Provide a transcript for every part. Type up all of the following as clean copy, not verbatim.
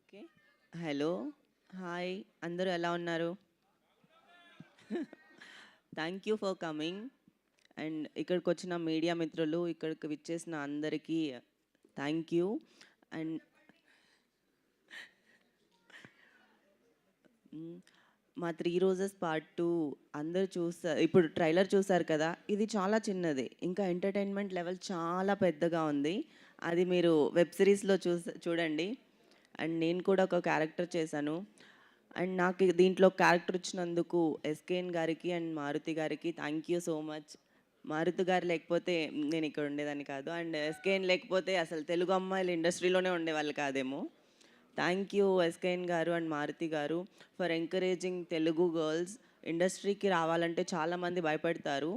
Okay. Hello. Hi. అందరూ ఎలా ఉన్నారు? Thank you for coming. And ఇక్కడికొచ్చిన మీడియా మిత్రులు, ఇక్కడికి విచ్చేసిన అందరికీ థ్యాంక్ యూ. అండ్ మా 3 రోజెస్ పార్ట్ 2 అందరూ ఇప్పుడు ట్రైలర్ చూసారు కదా! ఇది చాలా చిన్నది. ఇంకా ఎంటర్‌టైన్‌మెంట్ లెవెల్ చాలా పెద్దగా ఉంది. అది మీరు వెబ్ సిరీస్‌లో చూడండి. అండ్ నేను కూడా ఒక క్యారెక్టర్ చేశాను. అండ్ నాకు దీంట్లో క్యారెక్టర్ ఇచ్చినందుకు ఎస్‌కేఎన్ గారికి అండ్ మారుతి గారికి thank you so much. Maruti garu లేకపోతే నేను ఇక్కడ ఉండేదాన్ని కాదు. అండ్ ఎస్‌కేఎన్ లేకపోతే అసలు తెలుగు అమ్మాయిలు ఇండస్ట్రీలోనే ఉండేవాళ్ళు కాదేమో. థ్యాంక్ యూ ఎస్‌కేఎన్ గారు అండ్ మారుతి గారు ఫర్ ఎంకరేజింగ్ తెలుగు గర్ల్స్. ఇండస్ట్రీకి రావాలంటే చాలామంది భయపడతారు.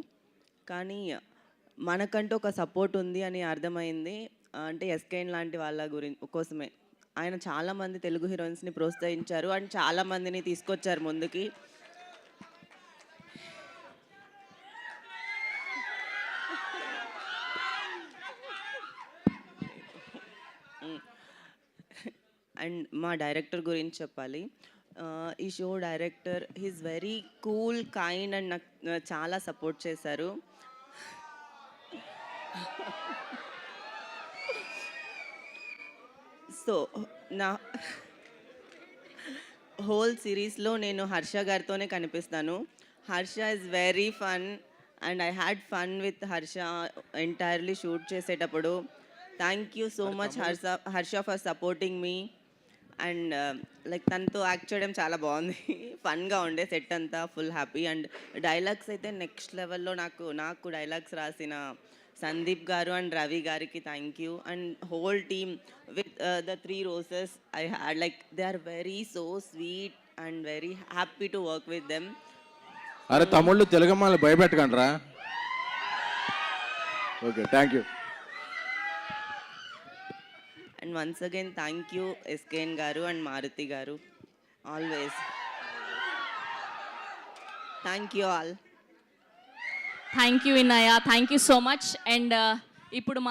కానీ మనకంటూ ఒక సపోర్ట్ ఉంది అని అర్థమైంది. అంటే ఎస్‌కేఎన్ లాంటి వాళ్ళ కోసమే. ఆయన చాలామంది తెలుగు హీరోయిన్స్‌ని ప్రోత్సహించారు అండ్ చాలామందిని తీసుకొచ్చారు ముందుకి. అండ్ మా డైరెక్టర్ గురించి చెప్పాలి. ఈ show director he's very cool, kind and నాకు చాలా సపోర్ట్ చేశారు. సో నా హోల్ సిరీస్లో నేను హర్ష గారితోనే కనిపిస్తాను. Harsha is very fun and I had fun with Harsha entirely shoot చేసేటప్పుడు. Thank you so much Harsha for supporting me. And like తనతో యాక్ట్ చేయడం చాలా బాగుంది. ఫన్గా ఉండే సెట్ అంతా ఫుల్ హ్యాపీ. అండ్ డైలాగ్స్ అయితే నెక్స్ట్ లెవెల్లో నాకు డైలాగ్స్ రాసిన సందీప్ గారు అండ్ రవి గారికి thank you. And whole team with the 3 roses I had like they are very so sweet and very happy to work with them. అరే తమ్ముళ్ళు తెలుగమ్మాలు భయపెట్టకండి రా. Okay, thank you. And once again thank you SKN గారు and Maruthi గారు. Always thank you all. Thank you Vinaya, thank you so much. And ఇప్పుడు మా